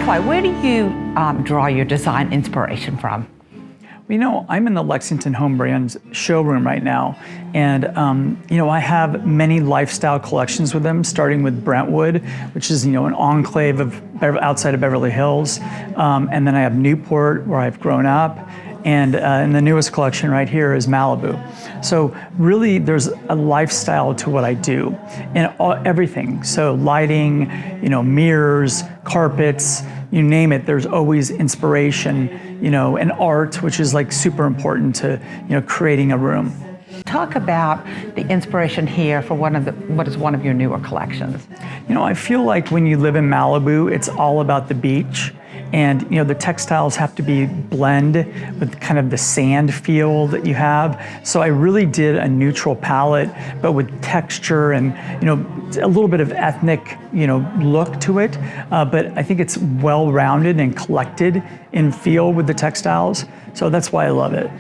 Barclay, where do you draw your design inspiration from? I'm in the Lexington Home Brands showroom right now, and I have many lifestyle collections with them, starting with Brentwood, which is an enclave outside of Beverly Hills, and then I have Newport, where I've grown up, and the newest collection right here is Malibu. So really, there's a lifestyle to what I do, and everything. So lighting, mirrors, carpets, you name it. There's always inspiration, and art, which is like super important to creating a room. Talk about the inspiration here for what is one of your newer collections. I feel like when you live in Malibu, it's all about the beach. And the textiles have to be blend with kind of the sand feel that you have. So I really did a neutral palette, but with texture and a little bit of ethnic look to it. But I think it's well-rounded and collected in feel with the textiles. So that's why I love it.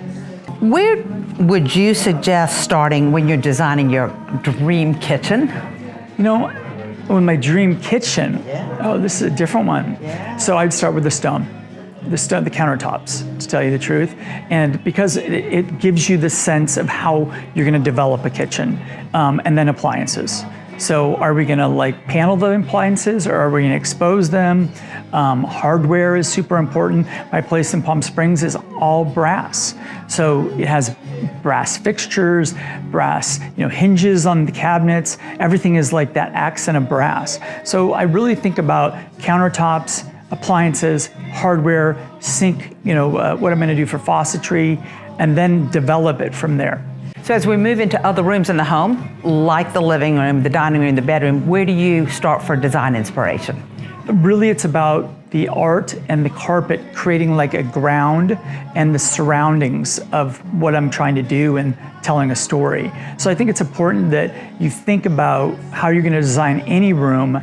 Where would you suggest starting when you're designing your dream kitchen? With my dream kitchen, oh, this is a different one. Yeah. So I'd start with the countertops, to tell you the truth. And because it gives you the sense of how you're gonna develop a kitchen, and then appliances. So are we gonna panel the appliances, or are we gonna expose them? Hardware is super important. My place in Palm Springs is all brass. So it has brass fixtures, brass hinges on the cabinets. Everything is like that accent of brass. So I really think about countertops, appliances, hardware, sink, what I'm gonna do for faucetry, and then develop it from there. So as we move into other rooms in the home, like the living room, the dining room, the bedroom, where do you start for design inspiration? Really, it's about the art and the carpet creating like a ground and the surroundings of what I'm trying to do and telling a story. So I think it's important that you think about how you're going to design any room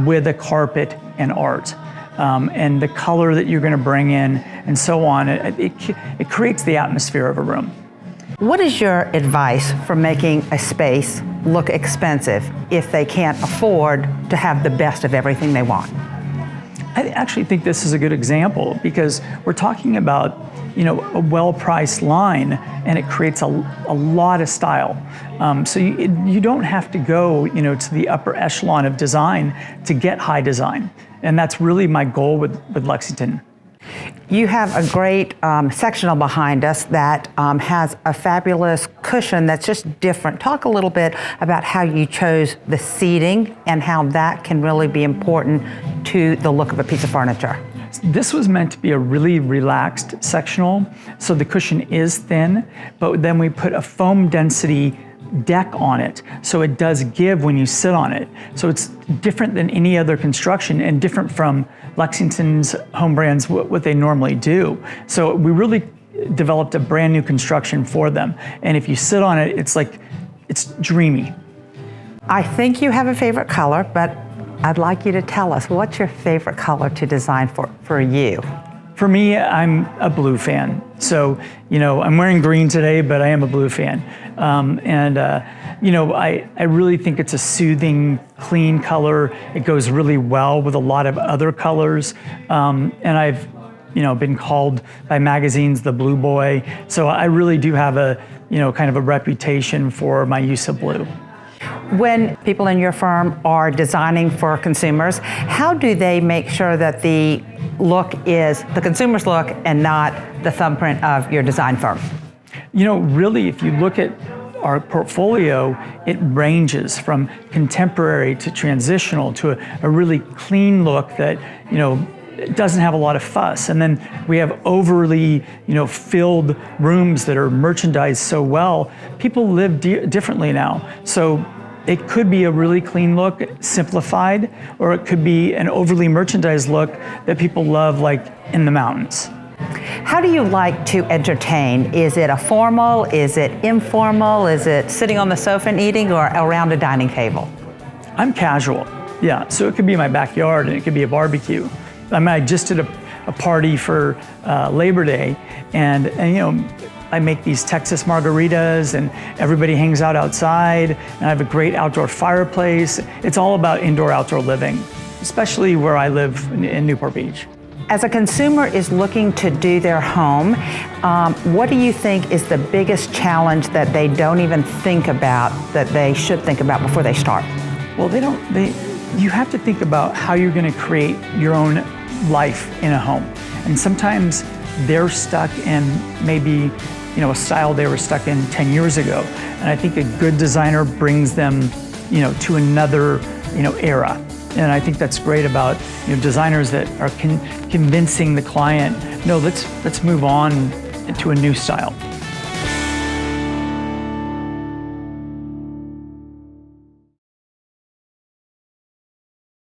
with a carpet and art. And the color that you're going to bring in and so on. It creates the atmosphere of a room. What is your advice for making a space look expensive if they can't afford to have the best of everything they want? I actually think this is a good example because we're talking about a well-priced line, and it creates a lot of style. So you don't have to go to the upper echelon of design to get high design, and that's really my goal with Lexington. You have a great sectional behind us that has a fabulous cushion that's just different. Talk a little bit about how you chose the seating and how that can really be important to the look of a piece of furniture. This was meant to be a really relaxed sectional, so the cushion is thin, but then we put a foam density deck on it, so it does give when you sit on it. So it's different than any other construction and different from Lexington's Home Brands, what they normally do. So we really developed a brand new construction for them. And if you sit on it, it's dreamy. I think you have a favorite color, but I'd like you to tell us, what's your favorite color to design for you? For me, I'm a blue fan. So, I'm wearing green today, but I am a blue fan. I really think it's a soothing, clean color. It goes really well with a lot of other colors. And I've, been called by magazines the blue boy. So I really do have a, kind of a reputation for my use of blue. When people in your firm are designing for consumers, how do they make sure that the look is the consumer's look and not the thumbprint of your design firm? Really, if you look at our portfolio, it ranges from contemporary to transitional to a really clean look that, it doesn't have a lot of fuss. And then we have overly, filled rooms that are merchandised so well. People live differently now. So it could be a really clean look, simplified, or it could be an overly merchandised look that people love, like in the mountains. How do you like to entertain? Is it a formal? Is it informal? Is it sitting on the sofa and eating, or around a dining table? I'm casual, yeah. So it could be in my backyard and it could be a barbecue. I just did a party for Labor Day, and I make these Texas margaritas, and everybody hangs out outside, and I have a great outdoor fireplace. It's all about indoor-outdoor living. especially where I live in Newport Beach. As a consumer is looking to do their home, what do you think is the biggest challenge that they don't even think about that they should think about before they start? Well, you have to think about how you're going to create your own life in a home. And sometimes they're stuck in maybe, a style they were stuck in 10 years ago. And I think a good designer brings them, to another, era. And I think that's great about designers that are convincing the client, no, let's move on to a new style.